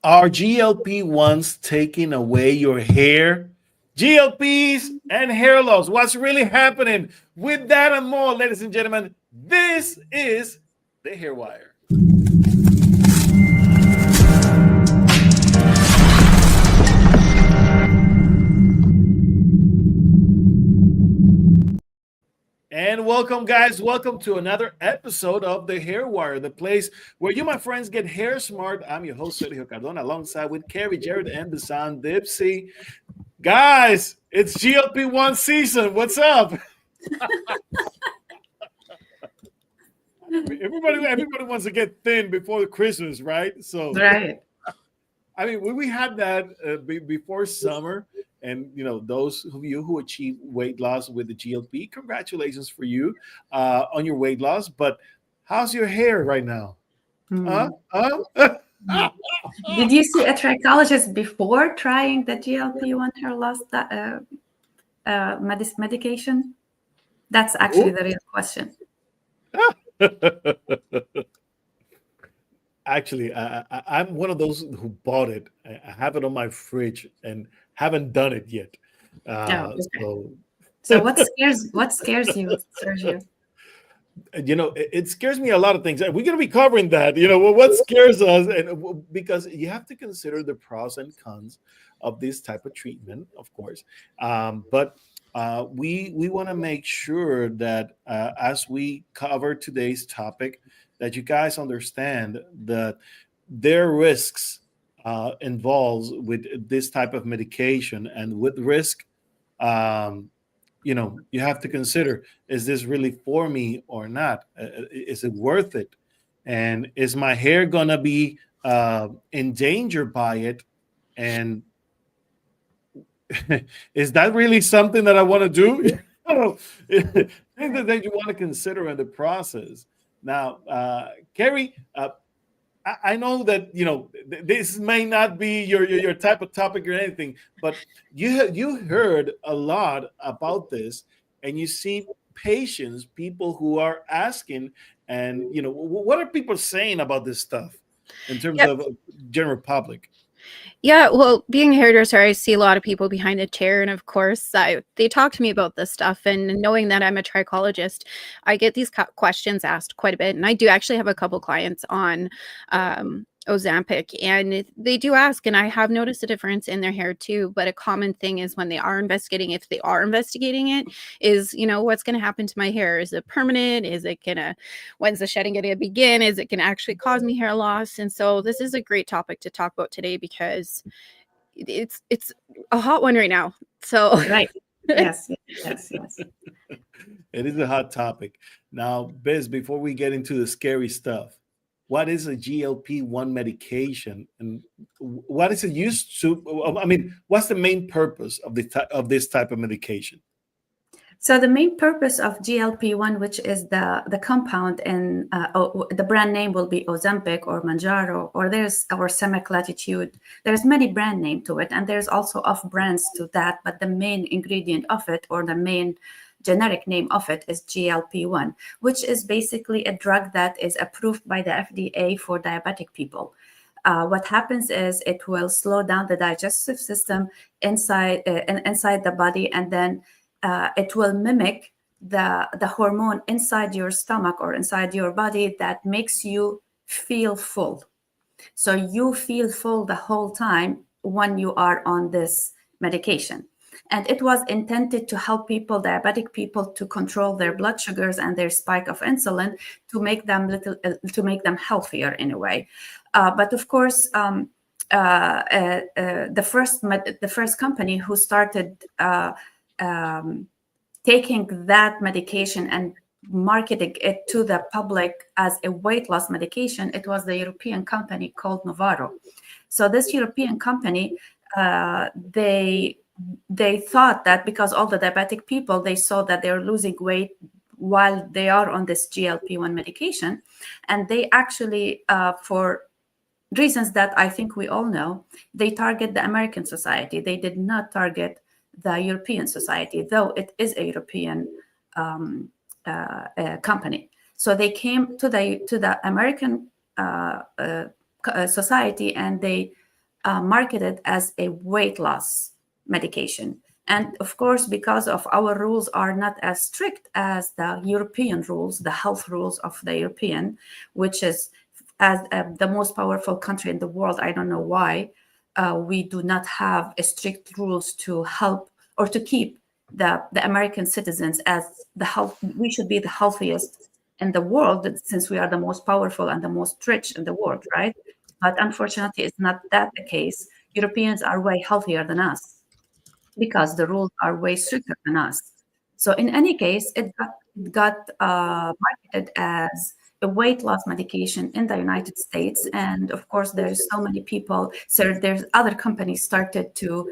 Are GLP-1s taking away your hair? GLPs and hair loss. What's really happening? With that and more, ladies and gentlemen, this is the Hair Wire. And welcome, guys. Welcome to another episode of the Hair Wire, the place where you, my friends, get hair smart. I'm your host, Sergio Cardona, alongside with Carrie, Jared, and Bisan Dipsy. Guys, it's GLP-1 season. What's up? Everybody wants to get thin before Christmas, right? So, right. I mean, we had that before summer, and those of you who achieve weight loss with the GLP, congratulations for you on your weight loss. But how's your hair right now? Did you see a trichologist before trying the GLP-1 hair loss medication? That's actually the real question. Actually, I'm one of those who bought it. I have it on my fridge and haven't done it yet. Okay. So what scares you, Sergio? It scares me a lot of things. We're going to be covering that. What scares us, and because you have to consider the pros and cons of this type of treatment, of course. But we want to make sure that as we cover today's topic, that you guys understand that there are risks involved with this type of medication, and with risk, you have to consider: is this really for me or not? Is it worth it? And is my hair gonna be endangered by it? And is that really something that I want to do? Things that you want to consider in the process. Now, Carrie, I know that this may not be your type of topic or anything, but you heard a lot about this, and you see patients, people who are asking, and what are people saying about this stuff in terms of general public? Yeah, well, being a hairdresser, I see a lot of people behind the chair, and of course, they talk to me about this stuff. And knowing that I'm a trichologist, I get these questions asked quite a bit. And I do actually have a couple clients on Ozempic, and they do ask, and I have noticed a difference in their hair too. But a common thing is when they are investigating, if they are investigating it, is what's going to happen to my hair? Is it permanent? Is it when's the shedding going to begin? Is it going to actually cause me hair loss? And so this is a great topic to talk about today, because it's a hot one right now. So right. Yes. It is a hot topic. Now, Biz, before we get into the scary stuff, what is a GLP-1 medication, and what is it used to? I mean, what's the main purpose of this type of medication? So the main purpose of GLP-1, which is the compound, and the brand name will be Ozempic or Manjaro, or semaglutide. There's many brand name to it, and there's also off brands to that. But the main ingredient of it, or the main generic name of it, is GLP-1, which is basically a drug that is approved by the FDA for diabetic people. What happens is it will slow down the digestive system inside the body, and then it will mimic the hormone inside your stomach or inside your body that makes you feel full. So you feel full the whole time when you are on this medication. And it was intended to help diabetic people, to control their blood sugars and their spike of insulin, to make them healthier in a way. But of course, the first company who started taking that medication and marketing it to the public as a weight loss medication, it was the European company called Novarro. So this European company, they thought that because all the diabetic people, they saw that they're losing weight while they are on this GLP-1 medication, and they actually, for reasons that I think we all know, they target the American society. They did not target the European society, though it is a European company. So they came to the American society, and they marketed as a weight loss medication. And of course, because of our rules are not as strict as the European rules, the health rules of the European, which is as the most powerful country in the world. I don't know why we do not have strict rules to help or to keep the American citizens as the health. We should be the healthiest in the world, since we are the most powerful and the most rich in the world, right? But unfortunately, it's not that the case. Europeans are way healthier than us because the rules are way stricter than us. So in any case, it got marketed as a weight loss medication in the United States, and of course, there's so many people. So there's other companies started to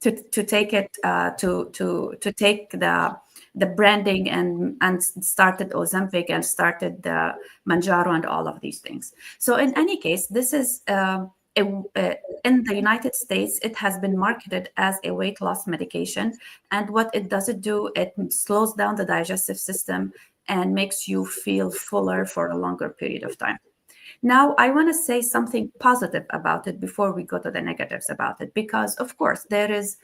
take it to take the branding and started Ozempic and started the Manjaro and all of these things. So in any case, this is in the United States, it has been marketed as a weight loss medication. And what it does it do, it slows down the digestive system and makes you feel fuller for a longer period of time. Now, I want to say something positive about it before we go to the negatives about it, because of course there is,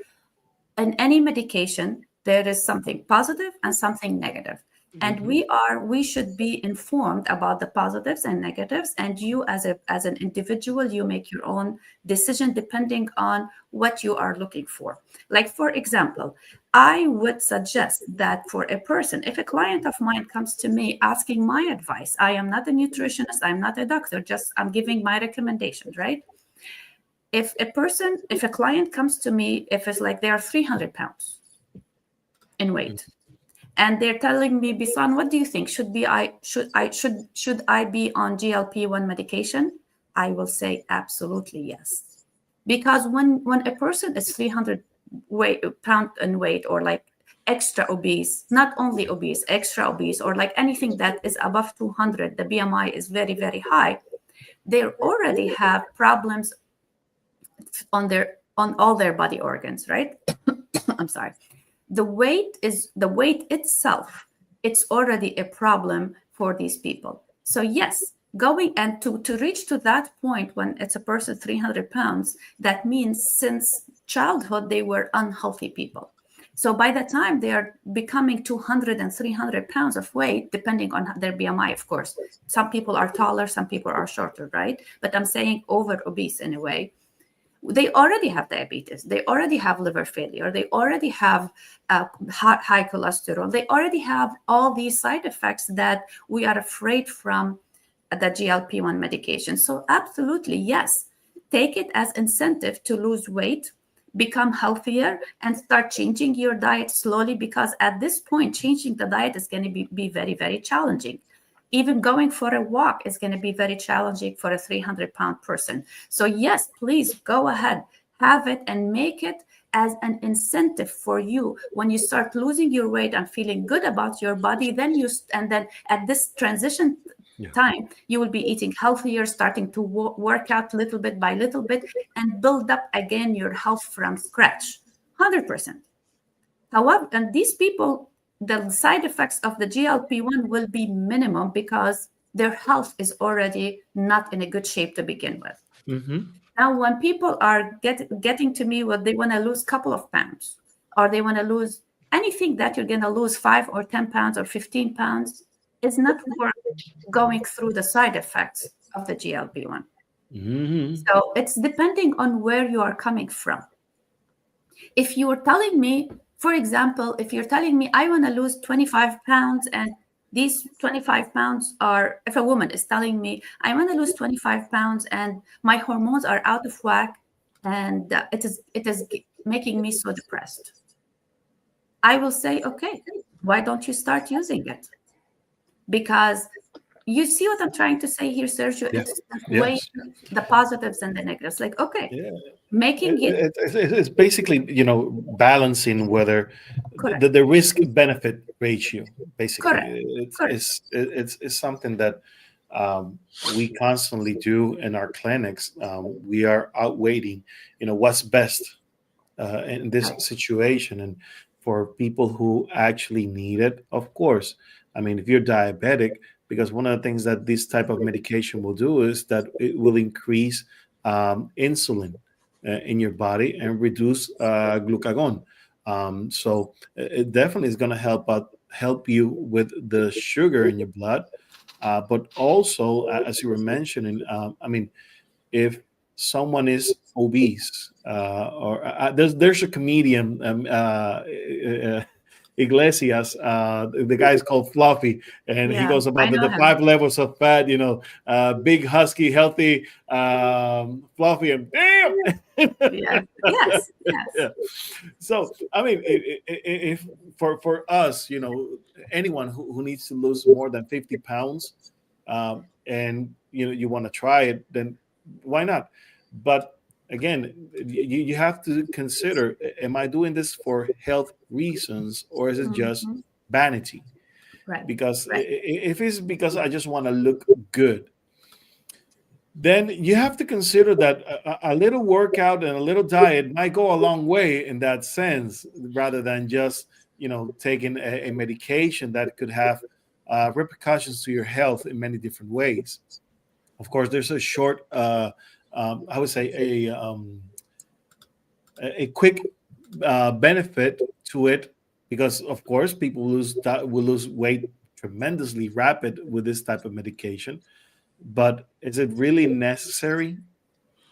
in any medication, there is something positive and something negative. And we should be informed about the positives and negatives. And you as an individual, you make your own decision depending on what you are looking for. Like, for example, I would suggest that for a person, if a client of mine comes to me asking my advice, I am not a nutritionist, I'm not a doctor, just I'm giving my recommendations, right? If a client comes to me, if it's like they are 300 pounds in weight, and they're telling me, Bisan, what do you think? Should I be on GLP-1 medication? I will say absolutely yes. Because when a person is 300 pound in weight, or like extra obese, not only obese, extra obese, or like anything that is above 200, the BMI is very, very high, they already have problems on all their body organs, right? I'm sorry. The weight itself, it's already a problem for these people. So yes, going and to reach to that point when it's a person 300 pounds, that means since childhood they were unhealthy people. So by the time they are becoming 200 and 300 pounds of weight, depending on their BMI, of course, some people are taller, some people are shorter, right? But I'm saying over obese in a way. They already have diabetes, they already have liver failure, they already have high cholesterol, they already have all these side effects that we are afraid from the GLP-1 medication. So absolutely, yes, take it as incentive to lose weight, become healthier, and start changing your diet slowly, because at this point, changing the diet is going to be very, very challenging. Even going for a walk is going to be very challenging for a 300-pound person. So yes, please go ahead, have it, and make it as an incentive for you. When you start losing your weight and feeling good about your body, then at this transition time, you will be eating healthier, starting to work out little bit by little bit, and build up again your health from scratch, 100%. However, and these people, the side effects of the GLP-1 will be minimum because their health is already not in a good shape to begin with. Now, when people are getting to me, they want to lose a couple of pounds, or they want to lose anything that you're going to lose 5 or 10 pounds or 15 pounds, it's not worth going through the side effects of the GLP-1. So it's depending on where you are coming from. If you are telling me, for example, if you're telling me I want to lose 25 pounds, and these 25 pounds are, if a woman is telling me I want to lose 25 pounds and my hormones are out of whack and it is making me so depressed, I will say, okay, why don't you start using it? Because you see what I'm trying to say here, Sergio? It's weighing the positives and the negatives. Like, okay, making it's basically, balancing whether the risk benefit ratio, basically. It's something that we constantly do in our clinics. We are outweighing what's best in this situation, and for people who actually need it. Of course, I mean, if you're diabetic, because one of the things that this type of medication will do is that it will increase insulin in your body and reduce glucagon. So it definitely is going to help you with the sugar in your blood, but also, as you were mentioning, I mean, if someone is obese, or there's a comedian, Iglesias, the guy's called Fluffy, and he Yeah, goes I about know the him. 5 levels of fat, big, husky, healthy, fluffy, and damn. Yes, yes, Yeah. yes. So, I mean, if for us, anyone who needs to lose more than 50 pounds, and you want to try it, then why not? But again, you have to consider: am I doing this for health reasons, or is it just Mhm. vanity? Right, Because right. if it's because I just want to look good, then you have to consider that a little workout and a little diet might go a long way in that sense, rather than just taking a medication that could have repercussions to your health in many different ways. Of course, there's a short, I would say a quick benefit to it, because of course people will lose weight tremendously rapid with this type of medication. But is it really necessary?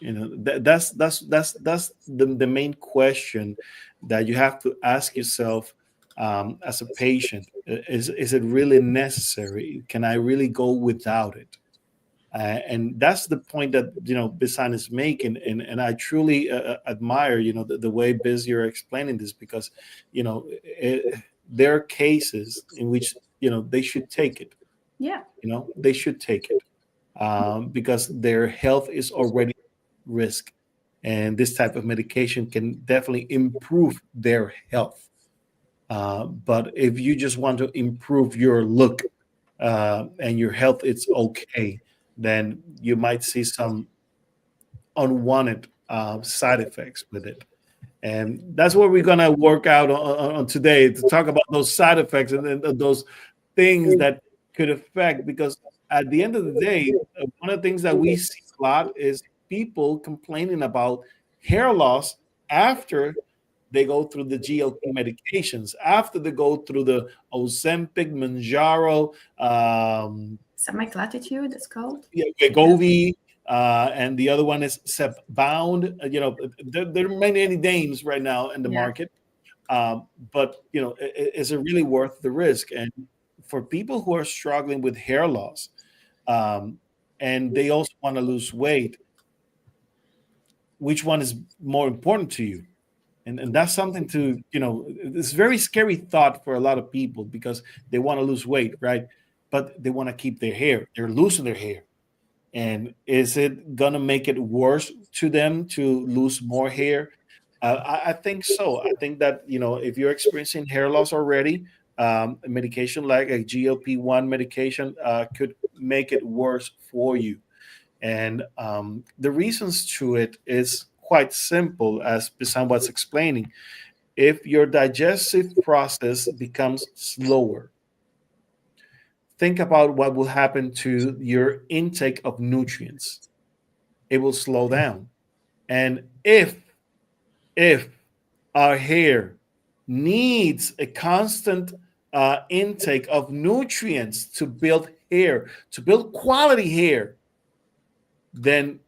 That's the main question that you have to ask yourself, as a patient. Is it really necessary? Can I really go without it? And that's the point that Bisan is making, and I truly admire the way Biz you're explaining this, because there are cases in which they should take it. Yeah. They should take it, because their health is already at risk, and this type of medication can definitely improve their health. But if you just want to improve your look, and your health, it's okay, then you might see some unwanted side effects with it. And that's what we're gonna work out on today, to talk about those side effects, and then those things that could affect. Because at the end of the day, one of the things that we see a lot is people complaining about hair loss after they go through the GLP medications, after they go through the Ozempic, Manjaro, Semi-latitude it's called. yeah, Yeah. Wegovy, and the other one is Bound. There are many names right now in the Yeah. market, but is it really worth the risk? And for people who are struggling with hair loss, um, and they also want to lose weight, which one is more important to you? And that's something to it's a very scary thought for a lot of people, because they want to lose weight, right? But they want to keep their hair. They're losing their hair. And is it gonna make it worse to them to lose more hair? I think so. I think that if you're experiencing hair loss already, a medication like a GLP-1 medication could make it worse for you. And the reasons to it is quite simple, as Bisan was explaining. If your digestive process becomes slower, think about what will happen to your intake of nutrients. It will slow down. And if our hair needs a constant intake of nutrients to build hair, to build quality hair, then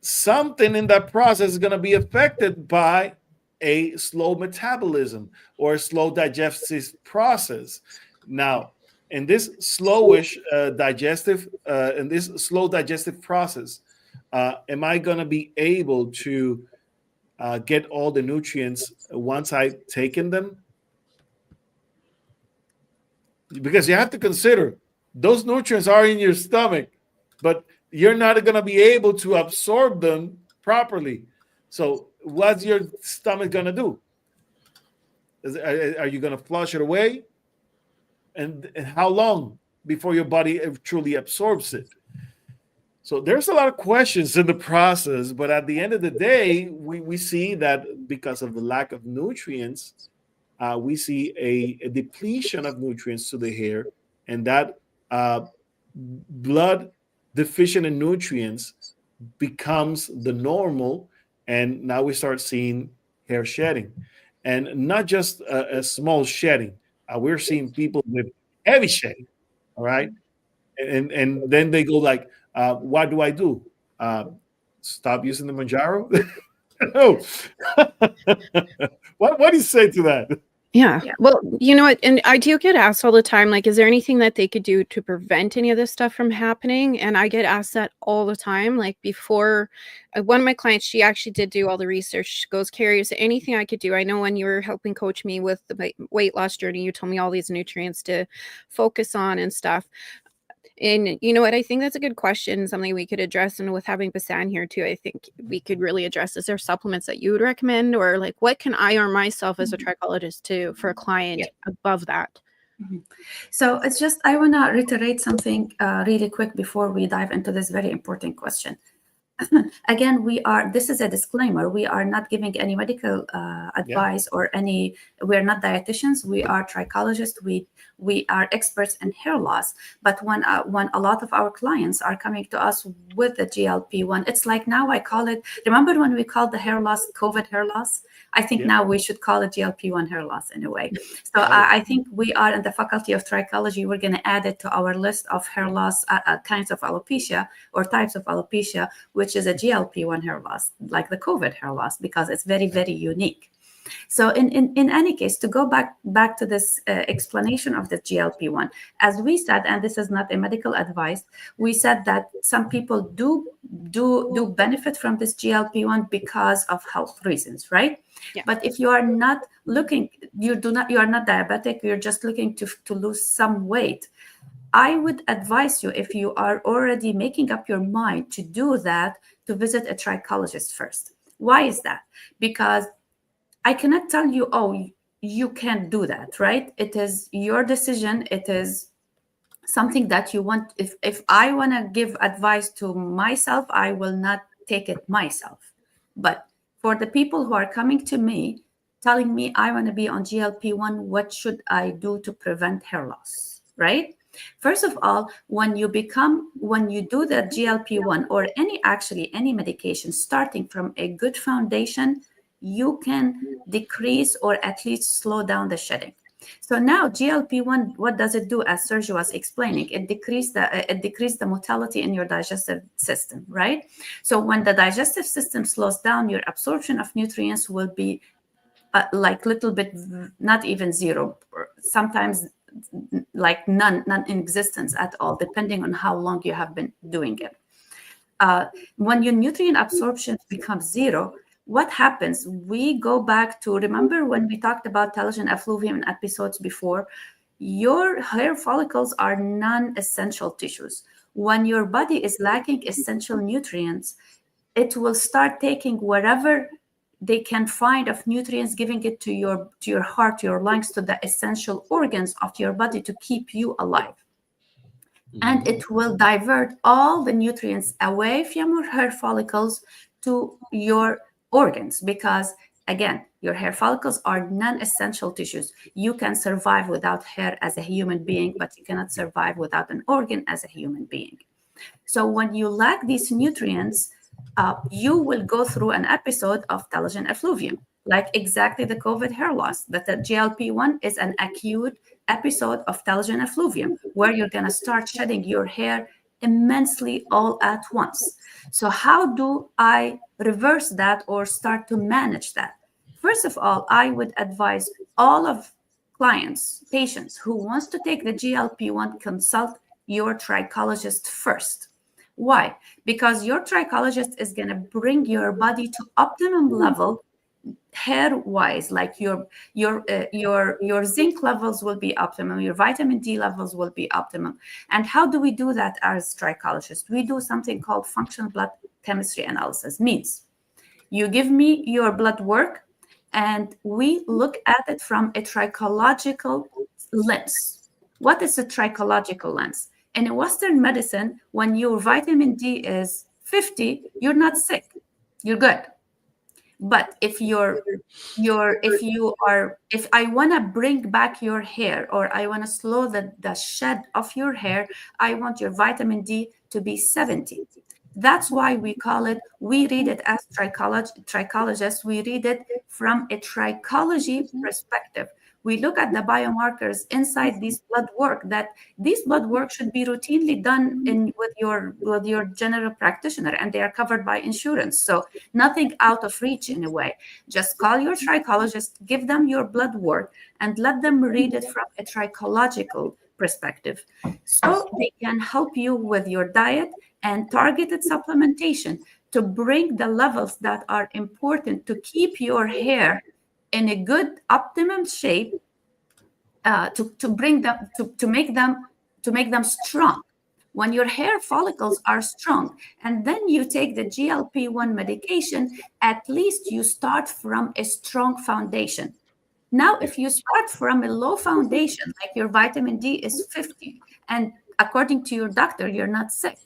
something in that process is going to be affected by a slow metabolism or a slow digestive process. Now, in this slow digestive process, am I going to be able to get all the nutrients once I've taken them? Because you have to consider those nutrients are in your stomach, but you're not going to be able to absorb them properly. So, what's your stomach going to do? Are you going to flush it away? And how long before your body truly absorbs it? So there's a lot of questions in the process, but at the end of the day, we see that because of the lack of nutrients, we see a depletion of nutrients to the hair, and that blood deficient in nutrients becomes the normal, and now we start seeing hair shedding, and not just a small shedding. We're seeing people with heavy shedding. All right, and then they go like, "What do I do? Stop using the Manjaro?" No. What do you say to that? Yeah. Yeah. Well, you know what? And I do get asked all the time, like, is there anything that they could do to prevent any of this stuff from happening? And I get asked that all the time. Like, before one of my clients, she actually did do all the research. She goes, Carrie, is there anything I could do? I know when you were helping coach me with the weight loss journey, you told me all these nutrients to focus on and stuff. And you know what? I think that's a good question, something we could address. And with having Basan here too, I think we could really address. Is there supplements that you would recommend, or like what can I arm myself as a trichologist to for a client above that? So it's just, I want to reiterate something really quick before we dive into this very important question. Again, this is a disclaimer. We are not giving any medical advice or we're not dietitians. We are trichologists. We are experts in hair loss. But when a lot of our clients are coming to us with the GLP-1, it's like now I call it, remember when we called the hair loss COVID hair loss? I think now we should call it GLP-1 hair loss in a way. So I think we are in the faculty of trichology. We're going to add it to our list of hair loss kinds of alopecia or types of alopecia, which is a GLP-1 hair loss, like the COVID hair loss, because it's very, very unique. So in any case, to go back to this explanation of the GLP-1, as we said, and this is not a medical advice, we said that some people do benefit from this GLP-1 because of health reasons, right? Yeah. But if you are not looking, you are not diabetic, you're just looking to lose some weight, I would advise you, if you are already making up your mind to do that, to visit a trichologist first. Why is that? Because I cannot tell you, oh, you can't do that, right? It is your decision. It is something that you want. If I want to give advice to myself, I will not take it myself. But for the people who are coming to me, telling me I want to be on GLP-1, what should I do to prevent hair loss, right? First of all, when you do the GLP-1 or any medication, starting from a good foundation, you can decrease or at least slow down the shedding. So now GLP-1, what does it do? As Sergio was explaining, it decreased the motility in your digestive system, right? So when the digestive system slows down, your absorption of nutrients will be like little bit, not even zero, sometimes like none in existence at all, depending on how long you have been doing it. When your nutrient absorption becomes zero, what happens? We go back to, remember when we talked about telogen effluvium in episodes before, your hair follicles are non-essential tissues. When your body is lacking essential nutrients, it will start taking whatever they can find of nutrients, giving it to your heart, to your lungs, to the essential organs of your body to keep you alive. And it will divert all the nutrients away from your hair follicles to your organs, because again, your hair follicles are non-essential tissues. You can survive without hair as a human being, but you cannot survive without an organ as a human being. So when you lack these nutrients, you will go through an episode of telogen effluvium, like exactly the COVID hair loss. But the GLP-1 is an acute episode of telogen effluvium, where you're going to start shedding your hair immensely all at once. So how do I reverse that or start to manage that? First of all, I would advise all of clients, patients who wants to take the GLP-1, consult your trichologist first. Why? Because your trichologist is going to bring your body to optimum level hair-wise, like your zinc levels will be optimum, your vitamin D levels will be optimum. And how do we do that as trichologists? We do something called functional blood chemistry analysis. Means you give me your blood work, and we look at it from a trichological lens. What is a trichological lens? In Western medicine, when your vitamin D is 50, you're not sick, you're good. But if I want to bring back your hair, or I want to slow the shed of your hair, I want your vitamin D to be 70. That's why we read it as trichologists, we read it from a trichology perspective. We look at the biomarkers inside these blood work, that these blood work should be routinely done with your general practitioner, and they are covered by insurance. So nothing out of reach in a way. Just call your trichologist, give them your blood work, and let them read it from a trichological perspective. So they can help you with your diet and targeted supplementation to bring the levels that are important to keep your hair in a good optimum shape, to bring them to make them strong. When your hair follicles are strong, and then you take the GLP-1 medication, at least you start from a strong foundation. Now, if you start from a low foundation, like your vitamin D is 50, and according to your doctor, you're not sick,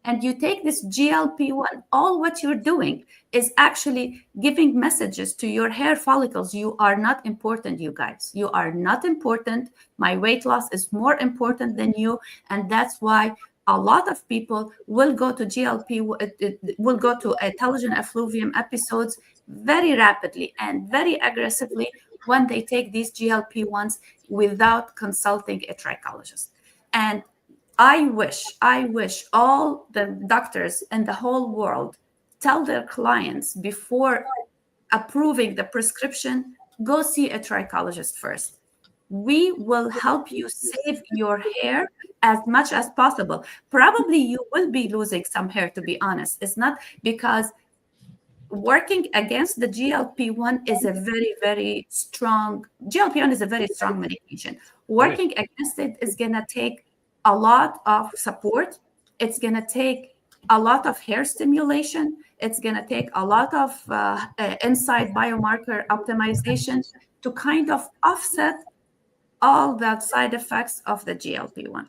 and you take this GLP-1, all what you're doing is actually giving messages to your hair follicles. You are not important, you guys. You are not important. My weight loss is more important than you. And that's why a lot of people will go to will go to a telogen effluvium episodes very rapidly and very aggressively when they take these GLP-1s without consulting a trichologist. And I wish all the doctors in the whole world tell their clients before approving the prescription, go see a trichologist first. We will help you save your hair as much as possible. Probably you will be losing some hair, to be honest. It's not, because working against the GLP-1 is a very strong, GLP-1 is a very strong medication. Working against it is going to take a lot of support. It's going to take a lot of hair stimulation. It's going to take a lot of inside biomarker optimization to kind of offset all the side effects of the GLP-1.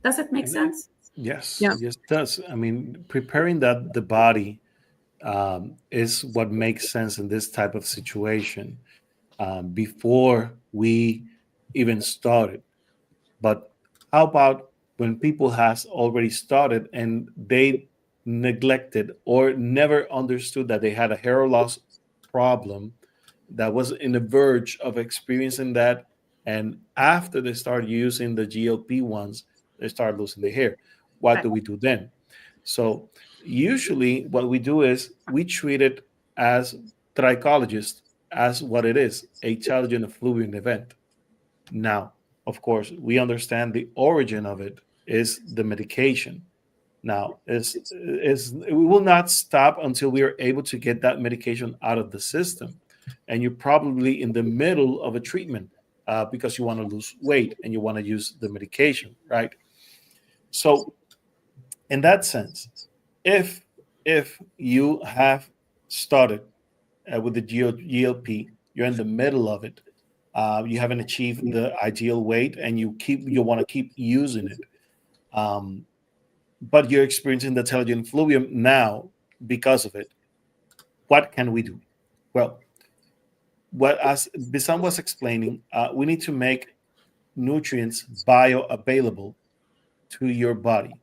Does it make sense? Yes, Yeah. yes, it does. I mean, preparing the body is what makes sense in this type of situation before we even started. But how about when people has already started and they neglected or never understood that they had a hair loss problem, that was in the verge of experiencing that, and after they start using the GLP-1s, they start losing their hair. What do we do then? So usually what we do is we treat it as trichologists as what it is, a telogen effluvium event. Now, of course, we understand the origin of it is the medication. Now, we will not stop until we are able to get that medication out of the system. And you're probably in the middle of a treatment because you want to lose weight and you want to use the medication, right? So, in that sense, if you have started with the GLP, you're in the middle of it. You haven't achieved the ideal weight, and you want to keep using it. But you're experiencing the telogen effluvium now because of it. What can we do? Well, as Bisam was explaining, we need to make nutrients bioavailable to your body.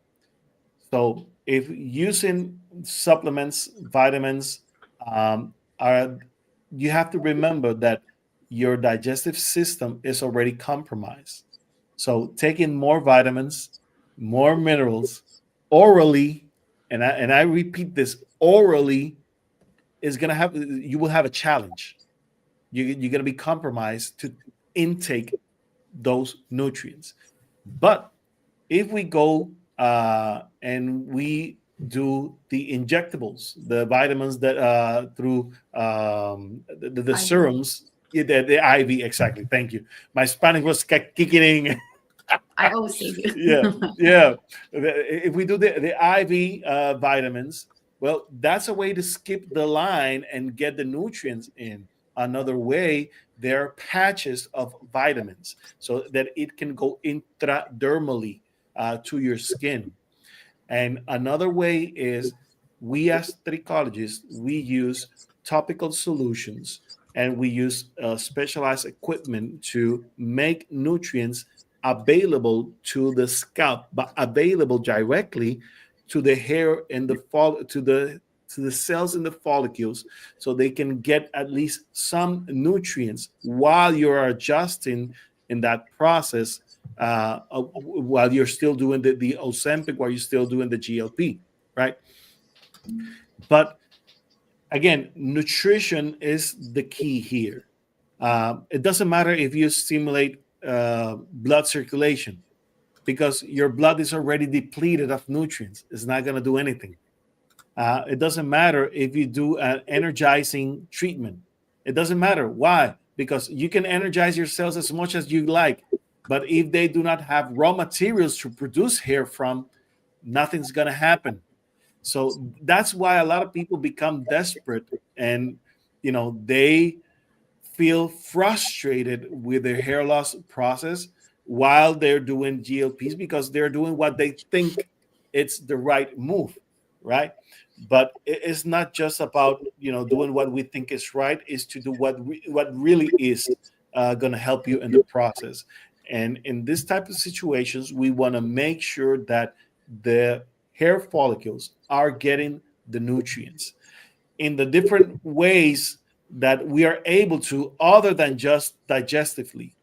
So if using supplements, vitamins, you have to remember that your digestive system is already compromised. So taking more vitamins, more minerals orally, and I repeat this, orally, is going to have, you will have a challenge. You're going to be compromised to intake those nutrients. But if we go and we do the injectables, the vitamins that through the serums, the IV, exactly. Thank you. My Spanish was kicking in. I always say you. yeah. If we do the IV vitamins, well, that's a way to skip the line and get the nutrients in. Another way, there are patches of vitamins so that it can go intradermally to your skin. And another way is we as trichologists, we use topical solutions and we use specialized equipment to make nutrients available to the scalp, but available directly to the hair and to the cells in the follicles, so they can get at least some nutrients while you're adjusting in that process, while you're still doing the Ozempic, while you're still doing the GLP, right? But again, nutrition is the key here. It doesn't matter if you stimulate blood circulation, because your blood is already depleted of nutrients. It's not going to do anything. It doesn't matter if you do an energizing treatment. It doesn't matter. Why? Because you can energize your cells as much as you like, but if they do not have raw materials to produce hair from, nothing's going to happen. So that's why a lot of people become desperate, and they feel frustrated with their hair loss process while they're doing GLPs, because they're doing what they think it's the right move, right? But it's not just about doing what we think is right. It's to do what really is going to help you in the process. And in this type of situations, we want to make sure that the hair follicles are getting the nutrients in the different ways that we are able to, other than just digestively.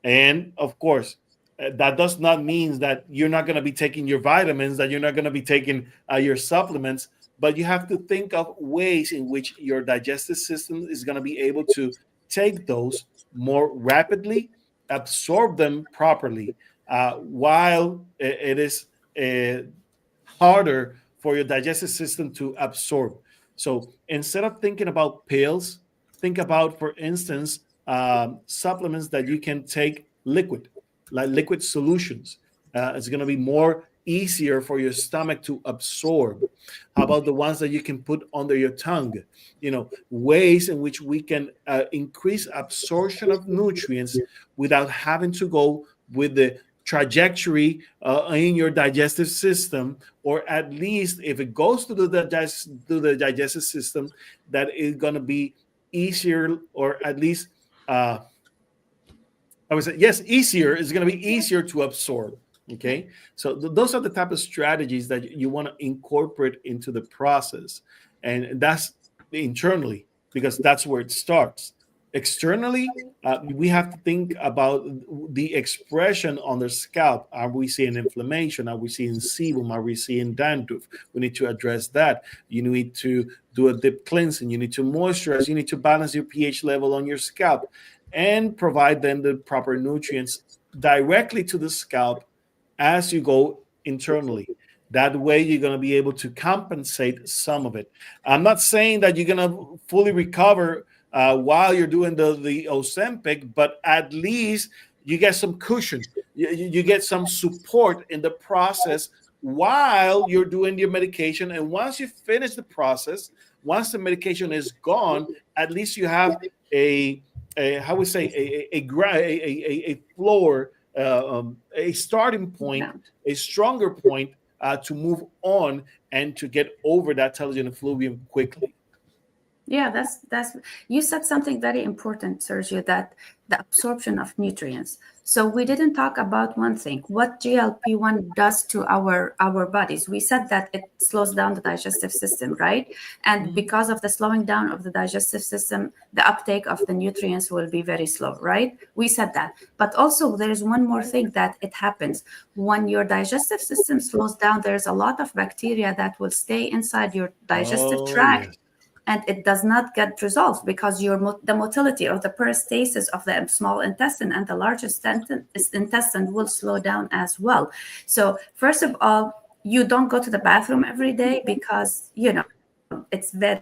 And of course, that does not mean that you're not going to be taking your vitamins, that you're not going to be taking your supplements, but you have to think of ways in which your digestive system is going to be able to take those more rapidly, absorb them properly, while it is harder for your digestive system to absorb. So instead of thinking about pills, think about, for instance, supplements that you can take liquid, like liquid solutions. It's going to be more easier for your stomach to absorb. How about the ones that you can put under your tongue? Ways in which we can increase absorption of nutrients without having to go with the trajectory in your digestive system, or at least if it goes to the digestive system, that is going to be easier, or at least I would say, yes, easier. It's going to be easier to absorb. Okay, so those are the type of strategies that you want to incorporate into the process, and that's internally, because that's where it starts. Externally, we have to think about the expression on the scalp. Are we seeing inflammation? Are we seeing sebum? Are we seeing dandruff? We need to address that. You need to do a deep cleansing. You need to moisturize. You need to balance your pH level on your scalp and provide them the proper nutrients directly to the scalp as you go internally. That way, you're going to be able to compensate some of it. I'm not saying that you're going to fully recover while you're doing the Ozempic, but at least you get some cushion. You get some support in the process while you're doing your medication. And once you finish the process, once the medication is gone, at least you have a floor, a starting point, a stronger point to move on and to get over that telogen effluvium quickly. Yeah, that's you said something very important, Sergio, that the absorption of nutrients. So we didn't talk about one thing, what GLP-1 does to our bodies. We said that it slows down the digestive system, right? And because of the slowing down of the digestive system, the uptake of the nutrients will be very slow, right? We said that. But also there's one more thing that it happens. When your digestive system slows down, there's a lot of bacteria that will stay inside your digestive tract. Yes. And it does not get resolved because the motility or the peristalsis of the small intestine and the largest intestine will slow down as well. So first of all, you don't go to the bathroom every day because, it's very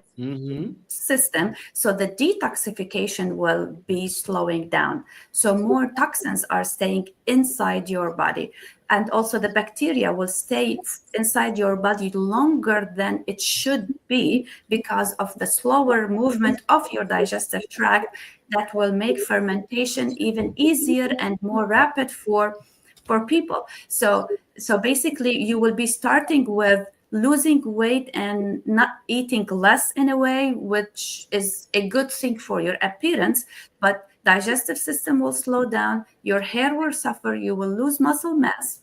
system. So the detoxification will be slowing down. So more toxins are staying inside your body. And also the bacteria will stay inside your body longer than it should be because of the slower movement of your digestive tract that will make fermentation even easier and more rapid for people. So basically you will be starting with losing weight and not eating less in a way, which is a good thing for your appearance, but digestive system will slow down, your hair will suffer, you will lose muscle mass.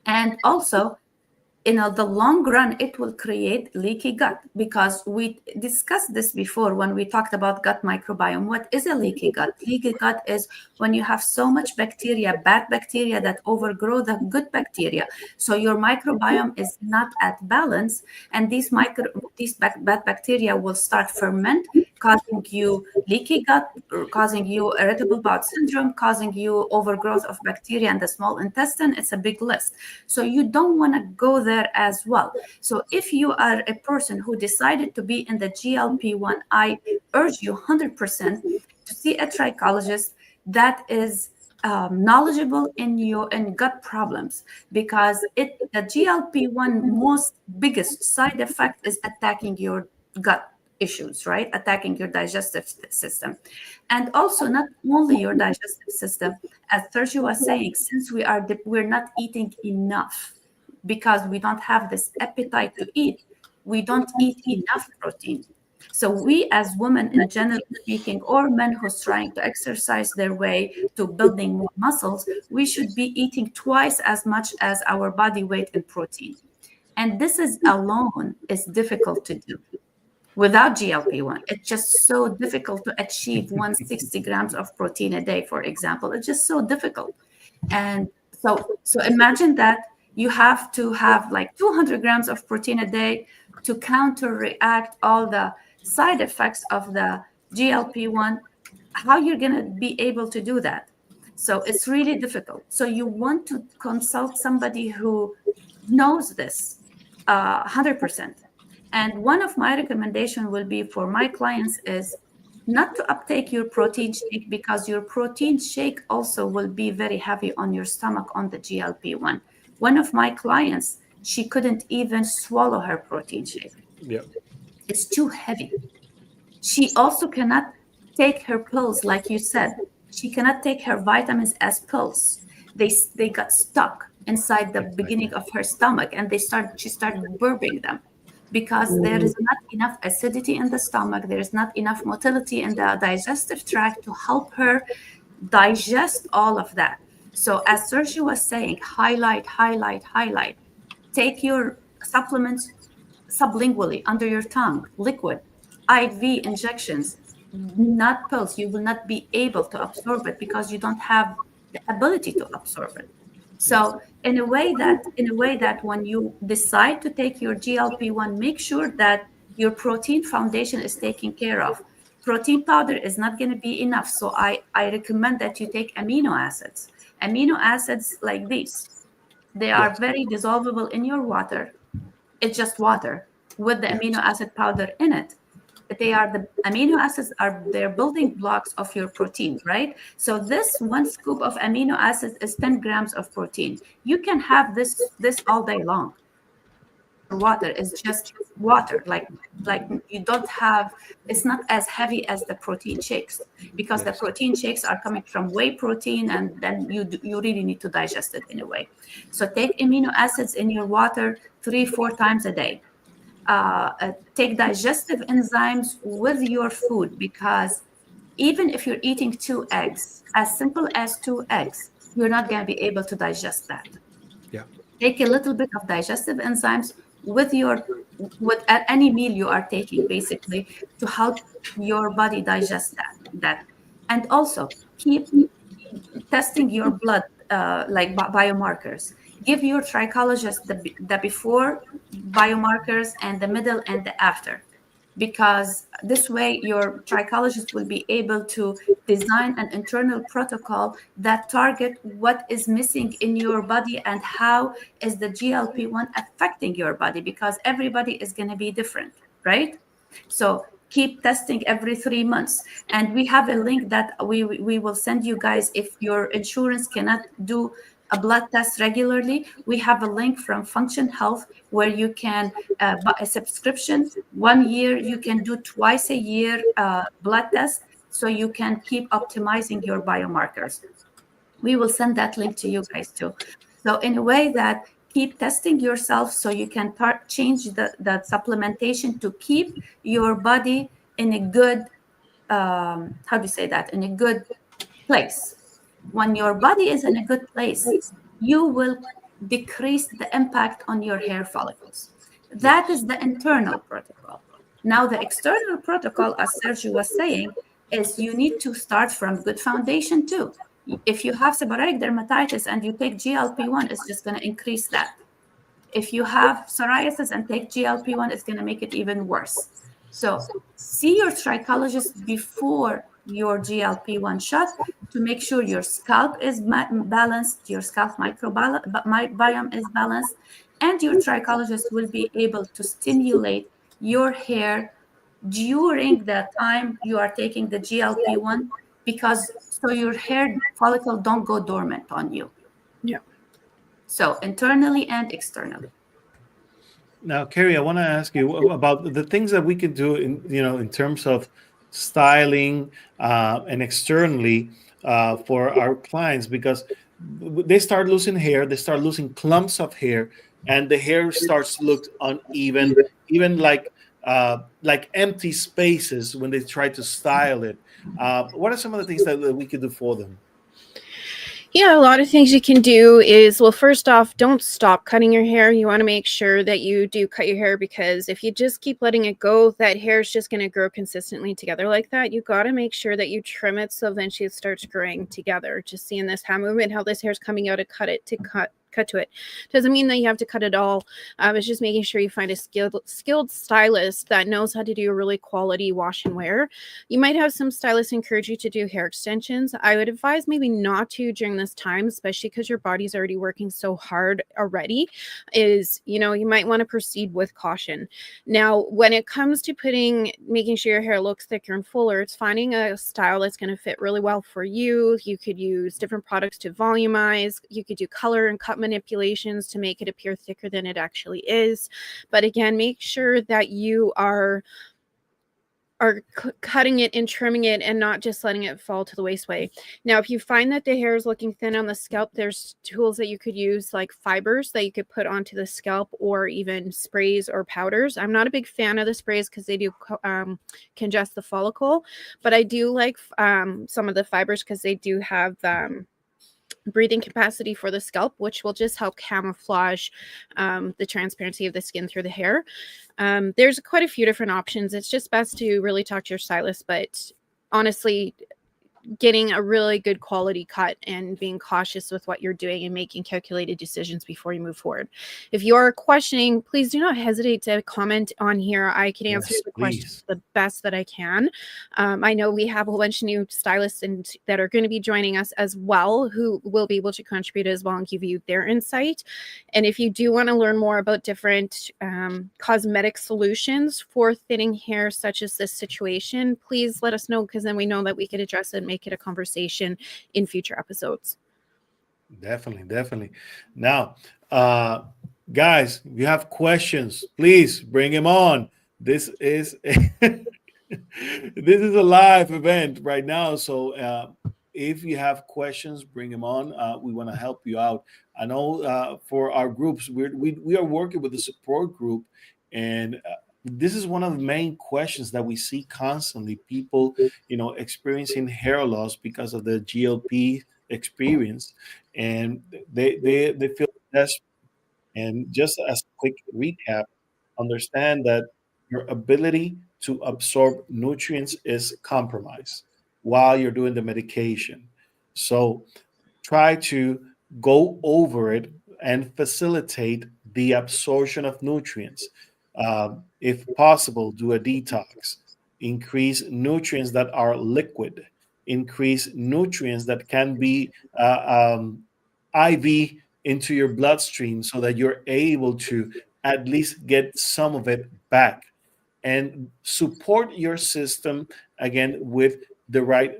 And also, in the long run, it will create leaky gut, because we discussed this before when we talked about gut microbiome. What is a leaky gut? Leaky gut is when you have so much bacteria, bad bacteria, that overgrow the good bacteria. So your microbiome is not at balance, and these bad bacteria will start ferment, causing you leaky gut, causing you irritable bowel syndrome, causing you overgrowth of bacteria in the small intestine. It's a big list. So you don't want to go there as well. So if you are a person who decided to be in the GLP-1, I urge you 100% to see a trichologist that is knowledgeable in gut problems, because the GLP-1 most biggest side effect is attacking your gut issues, right? Attacking your digestive system. And also not only your digestive system, as Sergio was saying, since we're not eating enough, because we don't have this appetite to eat, we don't eat enough protein. So we as women, in general speaking, or men who's trying to exercise their way to building more muscles, we should be eating twice as much as our body weight in protein. And this is alone is difficult to do. Without GLP-1, it's just so difficult to achieve 160 grams of protein a day, for example. It's just so difficult. And so imagine that you have to have like 200 grams of protein a day to counteract all the side effects of the GLP-1. How you're going to be able to do that? So it's really difficult. So you want to consult somebody who knows this 100%. And one of my recommendations will be for my clients is not to uptake your protein shake, because your protein shake also will be very heavy on your stomach on the GLP-1. One of my clients, she couldn't even swallow her protein shake. Yeah. It's too heavy. She also cannot take her pills, like you said. She cannot take her vitamins as pills. They got stuck inside the beginning of her stomach, and she started burping them, because there is not enough acidity in the stomach. There is not enough motility in the digestive tract to help her digest all of that. So as Sergio was saying, highlight. Take your supplements sublingually, under your tongue, liquid, IV injections, not pills. You will not be able to absorb it because you don't have the ability to absorb it. So in a way that when you decide to take your GLP-1, make sure that your protein foundation is taken care of. Protein powder is not going to be enough. So I recommend that you take amino acids. Amino acids like these. They are very dissolvable in your water. It's just water with the amino acid powder in it. The amino acids are their building blocks of your protein, right? So this one scoop of amino acids is 10 grams of protein. You can have this all day long. Water is just water, like you don't have, it's not as heavy as the protein shakes, because the protein shakes are coming from whey protein, and then you really need to digest it in a way. So take amino acids in your water 3-4 times a day. Take digestive enzymes with your food, because even if you're eating 2 eggs, as simple as 2 eggs, you're not going to be able to digest that. Yeah. Take a little bit of digestive enzymes with any meal you are taking, basically, to help your body digest that. And also keep testing your blood, like biomarkers. Give your trichologist the before biomarkers and the middle and the after, because this way your trichologist will be able to design an internal protocol that target what is missing in your body and how is the GLP-1 affecting your body, because everybody is going to be different, right? So keep testing every 3 months. And we have a link that we will send you guys. If your insurance cannot do a blood test regularly, we have a link from Function Health where you can buy a subscription. 1 year, you can do twice a year blood test, so you can keep optimizing your biomarkers. We will send that link to you guys too. So in a way that keep testing yourself, so you can change the supplementation to keep your body in a good, how do you say that, in a good place. When your body is in a good place, you will decrease the impact on your hair follicles. That is the internal protocol. Now, the external protocol, as Sergio was saying, is you need to start from good foundation too. If you have seborrheic dermatitis and you take GLP-1, it's just going to increase that. If you have psoriasis and take GLP-1, it's going to make it even worse. So see your trichologist before your GLP-1 shot to make sure your scalp is balanced, your scalp microbiome is balanced, and your trichologist will be able to stimulate your hair during the time you are taking the GLP-1, because so your hair follicle don't go dormant on you. Yeah. So internally and externally. Now, Carrie, I want to ask you about the things that we could do in terms of styling and externally for our clients, because they start losing hair, they start losing clumps of hair, and the hair starts to look uneven, even like empty spaces when they try to style it. What are some of the things that we could do for them? Yeah, a lot of things you can do is, well, first off, don't stop cutting your hair. You want to make sure that you do cut your hair, because if you just keep letting it go, that hair is just going to grow consistently together like that. You got to make sure that you trim it so eventually it starts growing together. Just seeing this hand movement, how this hair is coming out to cut to it. Doesn't mean that you have to cut it all. It's just making sure you find a skilled stylist that knows how to do a really quality wash and wear. You might have some stylists encourage you to do hair extensions. I would advise maybe not to during this time, especially because your body's already working so hard already. You might want to proceed with caution. Now, when it comes to making sure your hair looks thicker and fuller, it's finding a style that's going to fit really well for you. You could use different products to volumize. You could do color and cut manipulations to make it appear thicker than it actually is. But again, make sure that you are cutting it and trimming it and not just letting it fall to the wasteway. Now, if you find that the hair is looking thin on the scalp, there's tools that you could use, like fibers that you could put onto the scalp, or even sprays or powders. I'm not a big fan of the sprays because they do congest the follicle, but I do like some of the fibers because they do have breathing capacity for the scalp, which will just help camouflage the transparency of the skin through the hair. There's quite a few different options. It's just best to really talk to your stylist, but honestly, getting a really good quality cut and being cautious with what you're doing and making calculated decisions before you move forward. If you're questioning, please do not hesitate to comment on here. I can answer the questions the best that I can. I know we have a whole bunch of new stylists that are going to be joining us as well, who will be able to contribute as well and give you their insight. And if you do want to learn more about different cosmetic solutions for thinning hair, such as this situation, please let us know, because then we know that we could address it and make it a conversation in future episodes. Definitely. Now, guys, if you have questions, please bring them on. This is a live event right now, so if you have questions, bring them on. We want to help you out. I know for our groups, we are working with the support group, and this is one of the main questions that we see constantly. People, experiencing hair loss because of the GLP experience, and they feel desperate. And just as a quick recap, understand that your ability to absorb nutrients is compromised while you're doing the medication. So try to go over it and facilitate the absorption of nutrients. If possible, do a detox. Increase nutrients that are liquid. Increase nutrients that can be IV into your bloodstream so that you're able to at least get some of it back. And support your system again with the right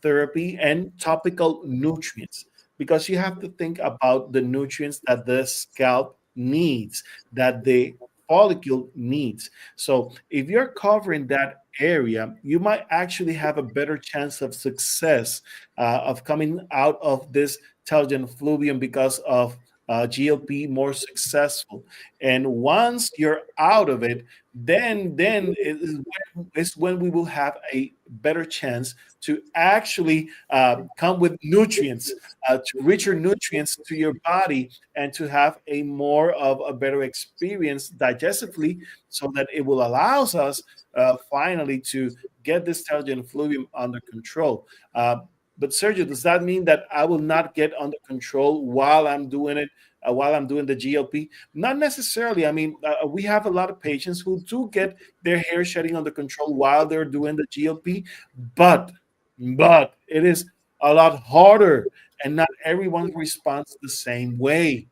therapy and topical nutrients, because you have to think about the nutrients that the scalp needs, that the follicle needs. So if you're covering that area, you might actually have a better chance of success of coming out of this telogen fluvium because of GLP more successful. And once you're out of it, then is when we will have a better chance to actually come with nutrients, to richer nutrients to your body, and to have a more of a better experience digestively, so that it will allows us finally to get this pterygium fluvium under control. But Sergio, does that mean that I will not get under control while I'm doing it, while I'm doing the GLP? Not necessarily. I mean, we have a lot of patients who do get their hair shedding under control while they're doing the GLP, but it is a lot harder, and not everyone responds the same way.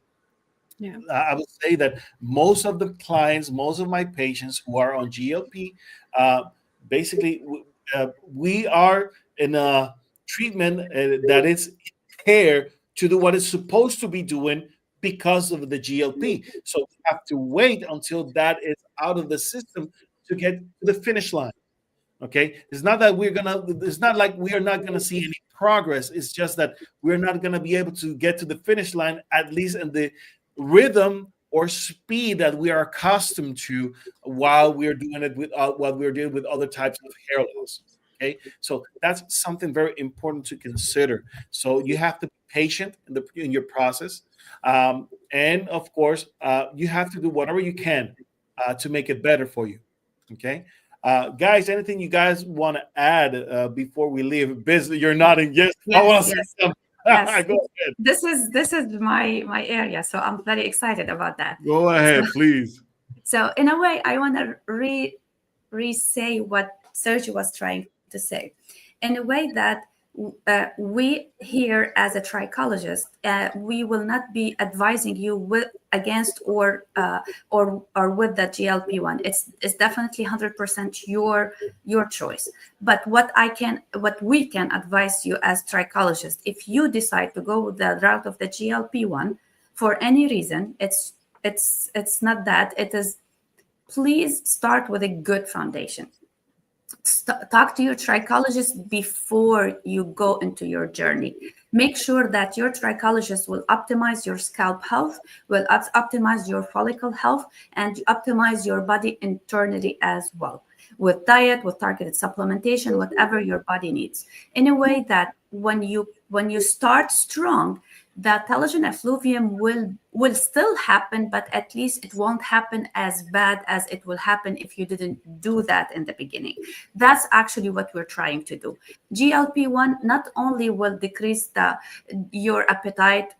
Yeah. I would say that most of the clients, most of my patients who are on GLP, uh, basically, we are in a treatment that is here to do what it's supposed to be doing because of the GLP. So we have to wait until that is out of the system to get to the finish line. Okay, it's not that we're gonna, it's not like we are not gonna see any progress. It's just that we're not gonna be able to get to the finish line, at least in the rhythm or speed that we are accustomed to while we're doing it with what we're doing with other types of hair loss. Okay, so that's something very important to consider. So you have to be patient in your process, and of course, you have to do whatever you can to make it better for you. Okay. Guys, anything you guys want to add before we leave? Business, you're nodding. Yes, I want to say Yes. something. Yes. Go ahead. This is my area, so I'm very excited about that. Go ahead, please. So in a way, I want to re-say what Sergio was trying to say, in a way that we here as a trichologist, we will not be advising you with against or with the GLP-1. It's definitely 100% your choice. But what we can advise you as trichologists, if you decide to go the route of the GLP-1 for any reason, it's not that. It is, please start with a good foundation. Talk to your trichologist before you go into your journey. Make sure that your trichologist will optimize your scalp health, will optimize your follicle health, and optimize your body internally as well, with diet, with targeted supplementation, whatever your body needs, in a way that when you start strong, the telogen effluvium will still happen, but at least it won't happen as bad as it will happen if you didn't do that in the beginning. That's actually what we're trying to do. GLP-1 not only will decrease your appetite,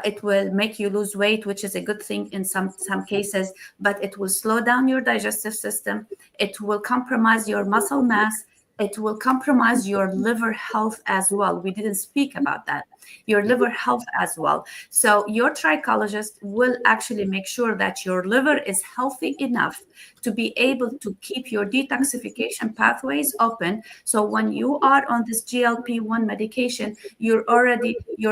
it will make you lose weight, which is a good thing in some cases, but it will slow down your digestive system. It will compromise your muscle mass. It will compromise your liver health as well. We didn't speak about that. Your liver health as well. So your trichologist will actually make sure that your liver is healthy enough to be able to keep your detoxification pathways open. So when you are on this GLP-1 medication, your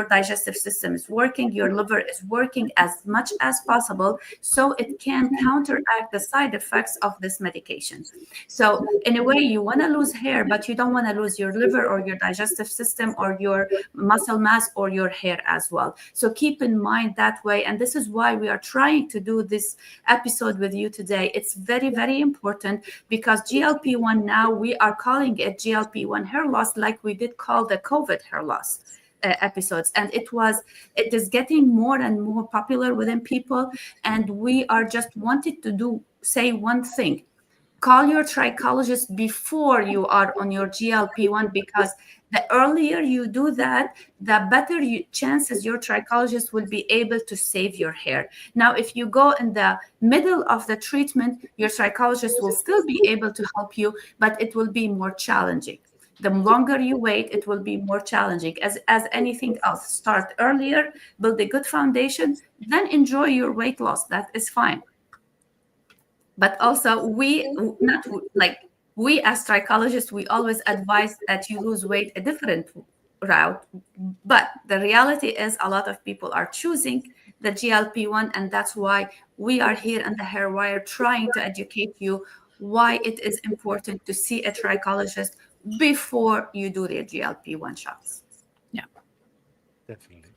digestive system is working, your liver is working as much as possible, so it can counteract the side effects of this medication. So in a way, you want to lose hair, but you don't want to lose your liver or your digestive system or your muscle mass or your hair as well. So keep in mind that way. And this is why we are trying to do this episode with you today. It's very, very important, because GLP-1, now we are calling it GLP-1 hair loss, like we did call the COVID hair loss episodes. And it is getting more and more popular within people. And we are just wanted to say one thing: call your trichologist before you are on your GLP-1, because the earlier you do that, the better chances your trichologist will be able to save your hair. Now, if you go in the middle of the treatment, your trichologist will still be able to help you, but it will be more challenging. The longer you wait, it will be more challenging. As anything else, start earlier, build a good foundation, then enjoy your weight loss. That is fine. But also, we as trichologists, we always advise that you lose weight a different route. But the reality is, a lot of people are choosing the GLP-1, and that's why we are here in the Hair Wire trying to educate you why it is important to see a trichologist before you do the GLP-1 shots. Yeah. Definitely.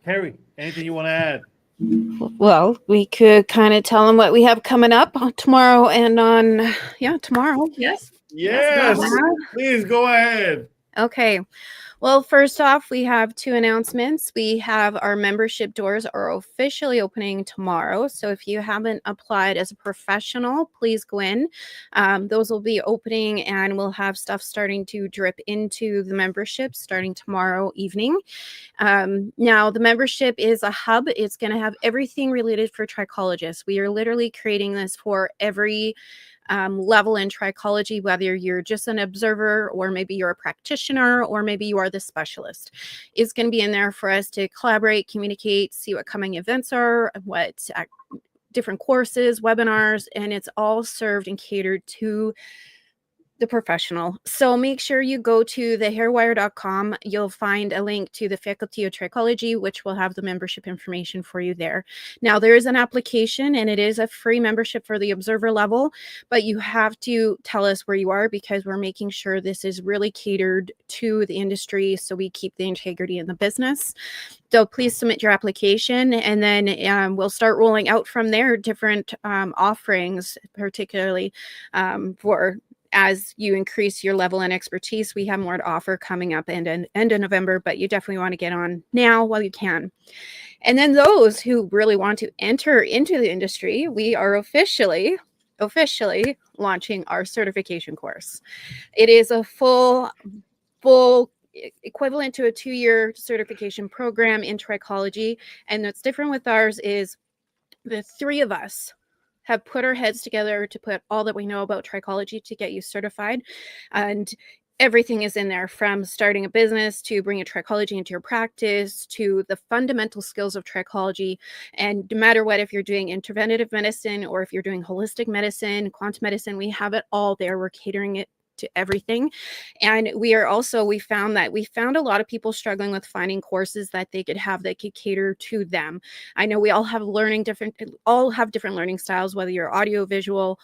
Carrie, anything you want to add? Well, we could kind of tell them what we have coming up tomorrow and on, tomorrow. Yes. Yes, Go ahead. please go ahead. Okay. Well, first off, we have 2 announcements. We have our membership doors are officially opening tomorrow. So if you haven't applied as a professional, please go in. Those will be opening, and we'll have stuff starting to drip into the membership starting tomorrow evening. Now, the membership is a hub. It's going to have everything related for trichologists. We are literally creating this for every level in trichology, whether you're just an observer or maybe you're a practitioner or maybe you are the specialist. It's going to be in there for us to collaborate, communicate, see what coming events are, what different courses, webinars, and it's all served and catered to the professional. So make sure you go to thehairwire.com. You'll find a link to the Faculty of Trichology, which will have the membership information for you there. Now, there is an application, and it is a free membership for the observer level, but you have to tell us where you are because we're making sure this is really catered to the industry so we keep the integrity in the business. So please submit your application, and then we'll start rolling out from there different offerings, particularly for as you increase your level and expertise. We have more to offer coming up end of November, but you definitely want to get on now while you can. And then those who really want to enter into the industry, we are officially launching our certification course. It is a full equivalent to a 2-year certification program in trichology. And what's different with ours is the 3 of us have put our heads together to put all that we know about trichology to get you certified. And everything is in there, from starting a business to bringing trichology into your practice to the fundamental skills of trichology. And no matter what, if you're doing interventive medicine or if you're doing holistic medicine, quantum medicine, we have it all there. We're catering it to everything. And we found a lot of people struggling with finding courses that they could have that could cater to them. I know we all have different learning styles, whether you're audio, visual,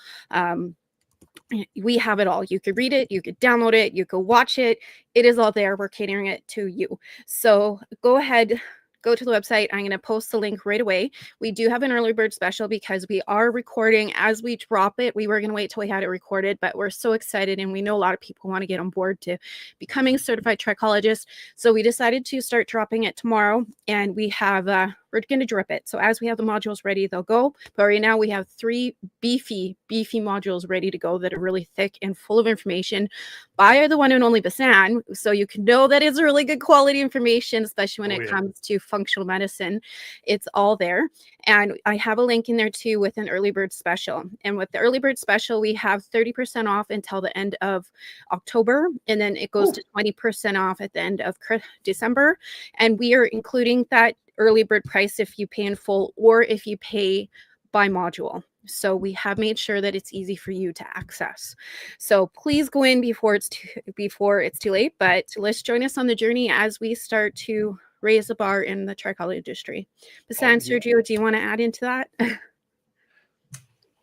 we have it all. You could read it, you could download it, you could watch it. It is all there. We're catering it to you. So go ahead, go to the website. I'm going to post the link right away. We do have an early bird special because we are recording as we drop it. We were going to wait till we had it recorded, but we're so excited, and we know a lot of people want to get on board to becoming a certified trichologist. So we decided to start dropping it tomorrow, and we have we're going to drip it. So as we have the modules ready, they'll go. But right now we have 3 beefy modules ready to go that are really thick and full of information by the one and only Basan. So you can know that it's really good quality information, especially when it comes to functional medicine. It's all there. And I have a link in there too with an early bird special. And with the early bird special, we have 30% off until the end of October. And then it goes to 20% off at the end of December. And we are including that early bird price if you pay in full or if you pay by module. So we have made sure that it's easy for you to access. So please go in before it's too late. But let's join us on the journey as we start to raise the bar in the trichology industry. Besides, Sergio, do you want to add into that?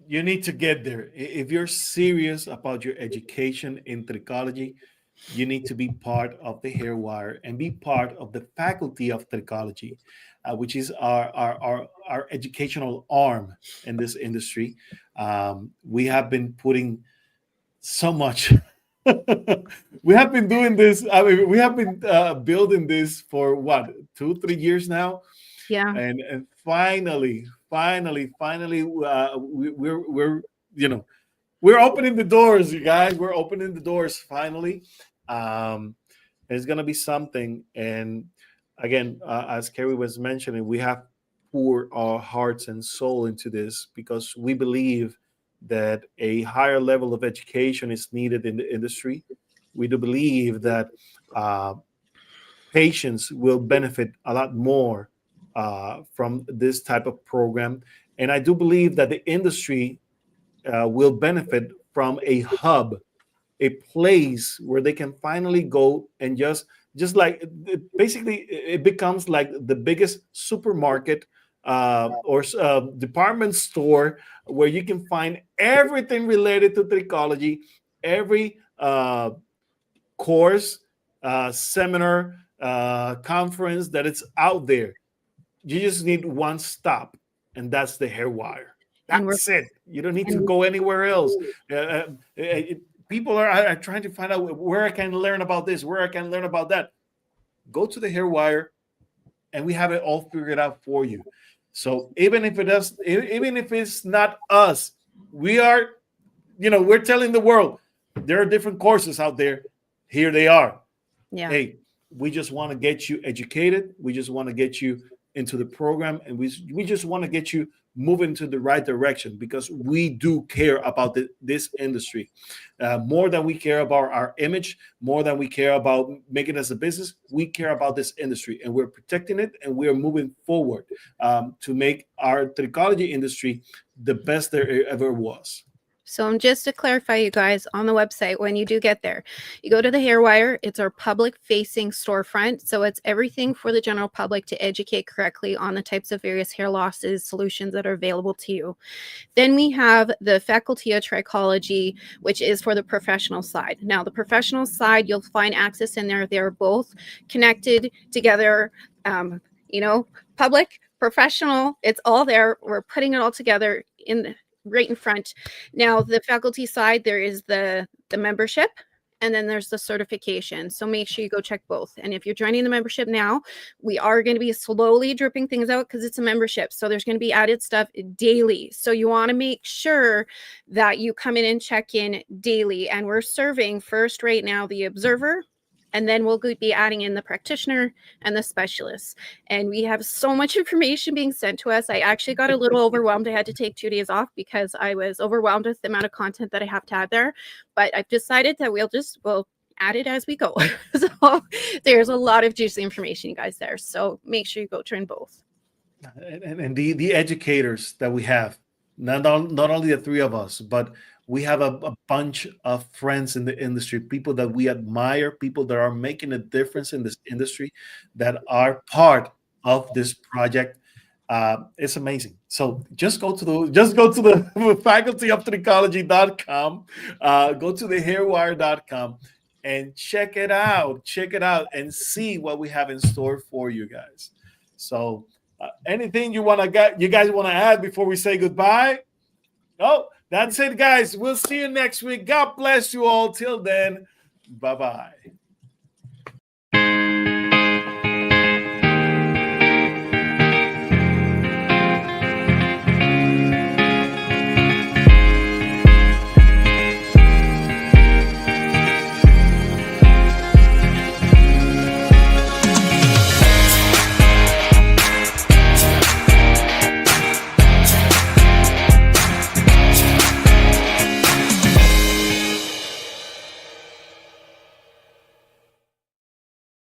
You need to get there. If you're serious about your education in trichology, you need to be part of the Hairwire and be part of the Faculty of Trichology, which is our educational arm in this industry. We have been putting so much. We have been doing this. I mean, we have been building this for what, 2-3 years now. Yeah. And finally, we're opening the doors, you guys. We're opening the doors finally. It's gonna be something. And again, as Kerry was mentioning, we have poured our hearts and soul into this because we believe that a higher level of education is needed in the industry. We do believe that patients will benefit a lot more from this type of program. And I do believe that the industry will benefit from a hub, a place where they can finally go and just like basically it becomes like the biggest supermarket or department store where you can find everything related to trichology, every course, seminar, conference that it's out there. you just need one stop, and that's the hair wire. And That's it. You don't need to and- go anywhere else. People are trying to find out where I can learn about this, where I can learn about that. Go to the hair wire, and we have it all figured out for you. So even if it's not us, we are, we're telling the world there are different courses out there. Here they are. Yeah. Hey, we just want to get you educated. We just want to get you into the program, and we just want to get you moving to the right direction, because we do care about this industry more than we care about our image, more than we care about making us a business. We care about this industry, and we're protecting it, and we're moving forward to make our trichology industry the best there ever was. So just to clarify, you guys, on the website, when you do get there, you go to the Hairwire. It's our public-facing storefront. So it's everything for the general public to educate correctly on the types of various hair losses solutions that are available to you. Then we have the Faculty of Trichology, which is for the professional side. Now, the professional side, you'll find access in there. They're both connected together, public, professional. It's all there. We're putting it all together right in front. Now, the faculty side, there is the membership, and then there's the certification. So make sure you go check both. And if you're joining the membership now, we are going to be slowly dripping things out because it's a membership. So there's going to be added stuff daily. So you want to make sure that you come in and check in daily. And we're serving first right now the observer, and then we'll be adding in the practitioner and the specialists. And we have so much information being sent to us. I actually got a little overwhelmed. I had to take 2 days off because I was overwhelmed with the amount of content that I have to add there. But I've decided that we'll add it as we go. So there's a lot of juicy information, you guys, there. So make sure you go turn both. And the educators that we have, not only the three of us, but we have a bunch of friends in the industry, people that we admire, people that are making a difference in this industry, that are part of this project. It's amazing. So just go to the facultyoftrichology.com, go to the hairwire.com, and check it out and see what we have in store for you guys. So anything you guys want to add before we say goodbye? Oh, that's it, guys. We'll see you next week. God bless you all. Till then, bye-bye.